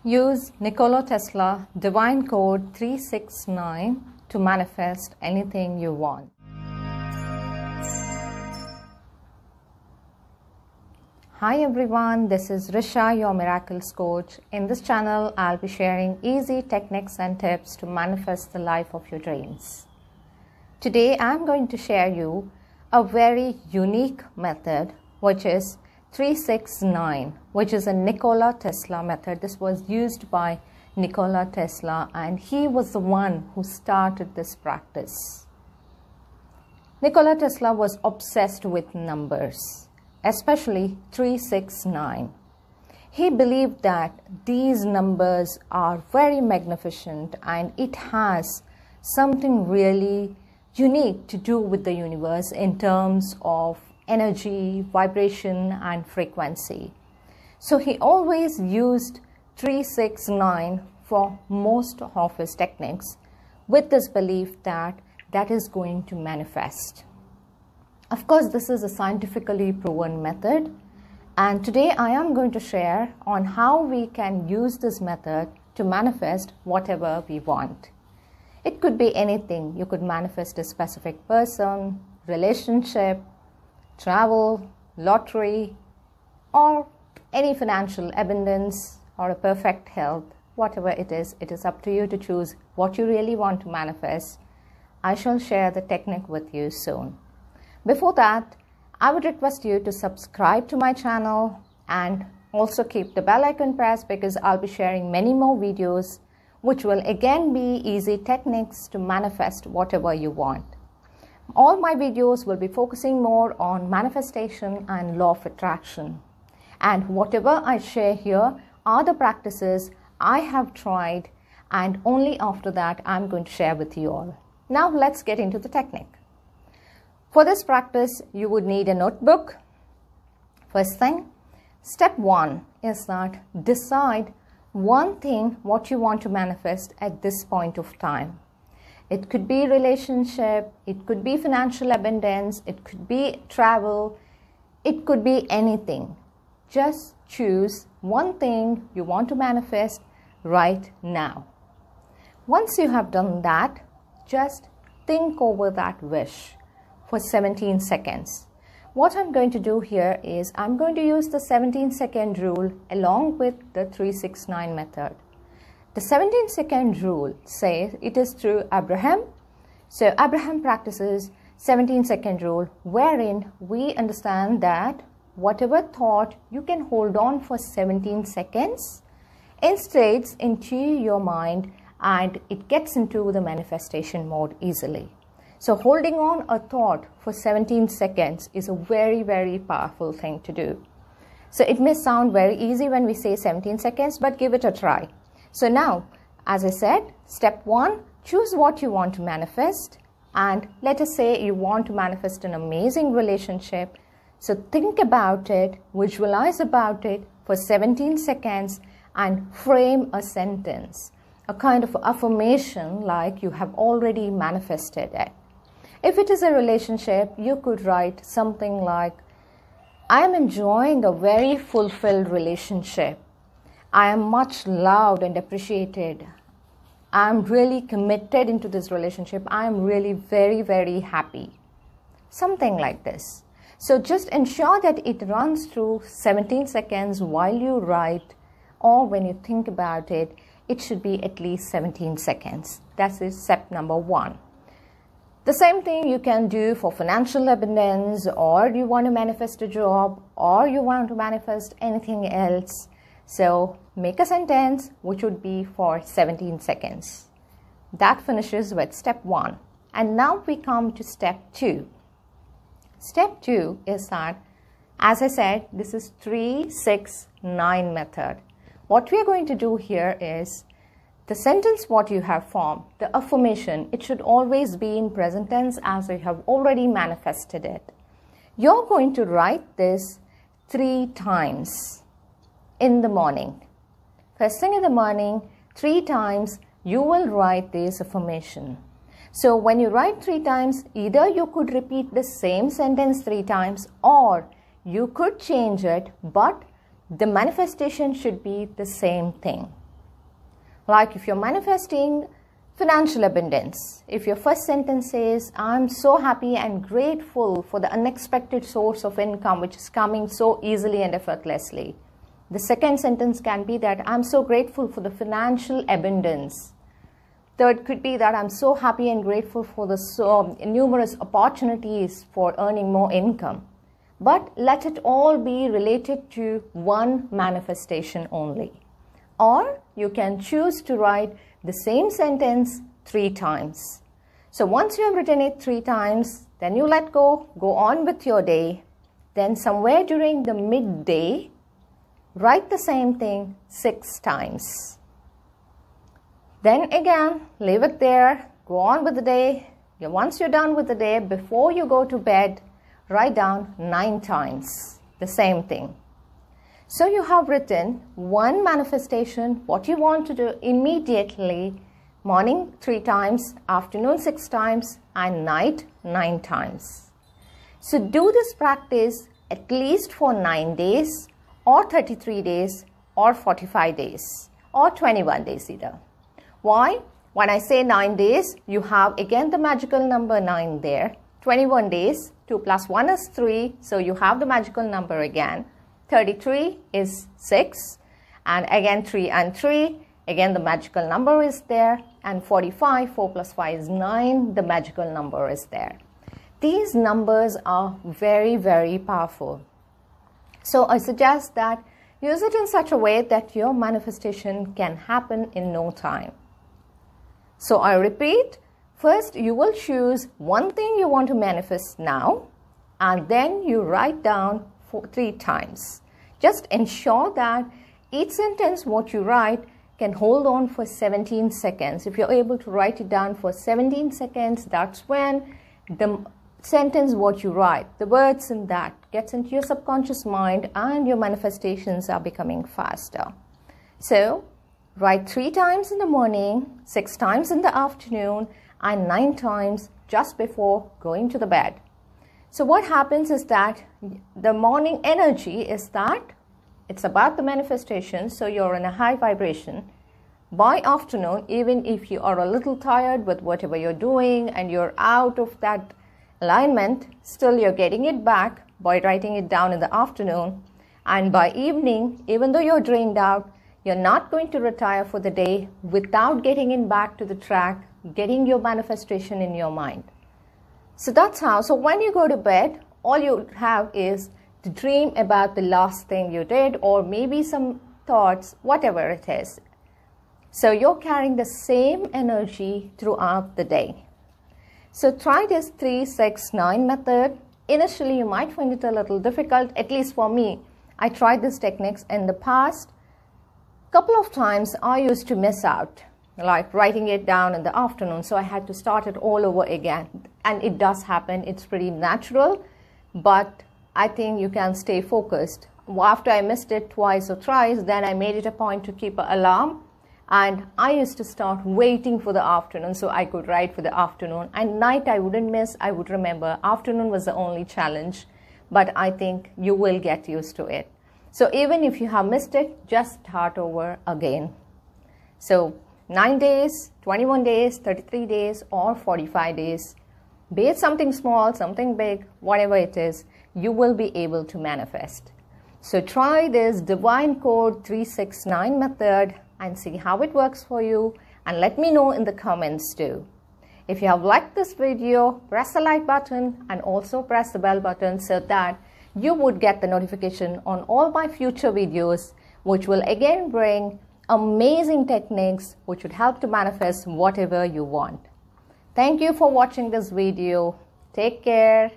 Use Nikola Tesla Divine Code 369 to manifest anything you want. Hi everyone, this is Risha, your Miracles Coach. In this channel, I'll be sharing easy techniques and tips to manifest the life of your dreams. Today, I'm going to share you a very unique method, which is 369, which is a Nikola Tesla method. This was used by Nikola Tesla, and he was the one who started this practice. Nikola Tesla was obsessed with numbers, especially 369. He believed that these numbers are very magnificent and it has something really unique to do with the universe in terms of energy, vibration, and frequency. So he always used 369 for most of his techniques with this belief that that is going to manifest. Of course, this is a scientifically proven method, and today I am going to share on how we can use this method to manifest whatever we want. It could be anything. You could manifest a specific person, relationship, travel, lottery, or any financial abundance or a perfect health. Whatever it is up to you to choose what you really want to manifest. I shall share the technique with you soon. Before that, I would request you to subscribe to my channel and also keep the bell icon pressed, because I'll be sharing many more videos which will again be easy techniques to manifest whatever you want. All my videos will be focusing more on manifestation and law of attraction. And whatever I share here are the practices I have tried, and only after that I'm going to share with you all. Now let's get into the technique. For this practice, you would need a notebook. First thing, step 1 is that decide one thing what you want to manifest at this point of time. It could be relationship, it could be financial abundance, it could be travel, it could be anything. Just choose one thing you want to manifest right now. Once you have done that, just think over that wish for 17 seconds. What I'm going to do here is I'm going to use the 17-second rule along with the 369 method. The 17-second rule says it is through Abraham. So Abraham practices 17-second rule, wherein we understand that whatever thought you can hold on for 17 seconds, it stays into your mind and it gets into the manifestation mode easily. So holding on a thought for 17 seconds is a very, very powerful thing to do. So it may sound very easy when we say 17 seconds, but give it a try. So now, as I said, step 1, choose what you want to manifest. And let us say you want to manifest an amazing relationship. So think about it, visualize about it for 17 seconds and frame a sentence, a kind of affirmation like you have already manifested it. If it is a relationship, you could write something like, I am enjoying a very fulfilled relationship. I am much loved and appreciated. I am really committed into this relationship. I am really very, very happy. Something like this. So just ensure that it runs through 17 seconds while you write, or when you think about it, it should be at least 17 seconds. That is step number 1. The same thing you can do for financial abundance, or you want to manifest a job, or you want to manifest anything else. So make a sentence which would be for 17 seconds. That finishes with step 1. And now we come to step 2. Step 2 is that, as I said, this is 369 method. What we are going to do here is the sentence what you have formed, the affirmation, it should always be in present tense as you have already manifested it. You're going to write this 3 times in the morning. First thing in the morning, 3 times you will write this affirmation. So when you write 3 times, either you could repeat the same sentence 3 times, or you could change it, but the manifestation should be the same thing. Like if you're manifesting financial abundance, if your first sentence says, I'm so happy and grateful for the unexpected source of income which is coming so easily and effortlessly. The second sentence can be that I'm so grateful for the financial abundance. Third could be that I'm so happy and grateful for the numerous opportunities for earning more income. But let it all be related to one manifestation only. Or you can choose to write the same sentence 3 times. So once you have written it 3 times, then you let go on with your day. Then somewhere during the midday, write the same thing 6 times. Then again, leave it there, go on with the day. Once you're done with the day, before you go to bed, write down 9 times the same thing. So you have written one manifestation, what you want to do immediately, morning 3 times, afternoon 6 times, and night 9 times. So do this practice at least for 9 days, or 33 days, or 45 days, or 21 days either. Why? When I say 9 days, you have again the magical number 9 there. 21 days, 2 plus 1 is 3, so you have the magical number again. 33 is 6, and again 3 and 3, again the magical number is there, and 45, 4 plus 5 is 9, the magical number is there. These numbers are very, very powerful. So I suggest that use it in such a way that your manifestation can happen in no time. So I repeat, first you will choose one thing you want to manifest now, and then you write down 3 times. Just ensure that each sentence what you write can hold on for 17 seconds. If you're able to write it down for 17 seconds, that's when the sentence what you write, the words in that gets into your subconscious mind and your manifestations are becoming faster. So write 3 times in the morning, 6 times in the afternoon, and 9 times just before going to the bed. So what happens is that the morning energy is that it's about the manifestation, so you're in a high vibration. By afternoon, even if you are a little tired with whatever you're doing and you're out of that alignment, still you're getting it back by writing it down in the afternoon. And by evening, even though you're drained out, you're not going to retire for the day without getting in back to the track, getting your manifestation in your mind. So that's how. So when you go to bed, all you have is to dream about the last thing you did, or maybe some thoughts, whatever it is. So you're carrying the same energy throughout the day. So try this 3, 6, 9 method. Initially, you might find it a little difficult, at least for me. I tried these techniques in the past. Couple of times I used to miss out, like writing it down in the afternoon, so I had to start it all over again. And it does happen, it's pretty natural, but I think you can stay focused. After I missed it twice or thrice, then I made it a point to keep an alarm, and I used to start waiting for the afternoon so I could write for the afternoon, and night I wouldn't miss, I would remember. Afternoon was the only challenge, but I think you will get used to it. So even if you have missed it, just start over again. So 9 days, 21 days, 33 days, or 45 days. Be it something small, something big, whatever it is, you will be able to manifest. So try this Divine Code 369 method and see how it works for you, and let me know in the comments too. If you have liked this video, press the like button and also press the bell button so that you would get the notification on all my future videos, which will again bring amazing techniques which would help to manifest whatever you want. Thank you for watching this video. Take care.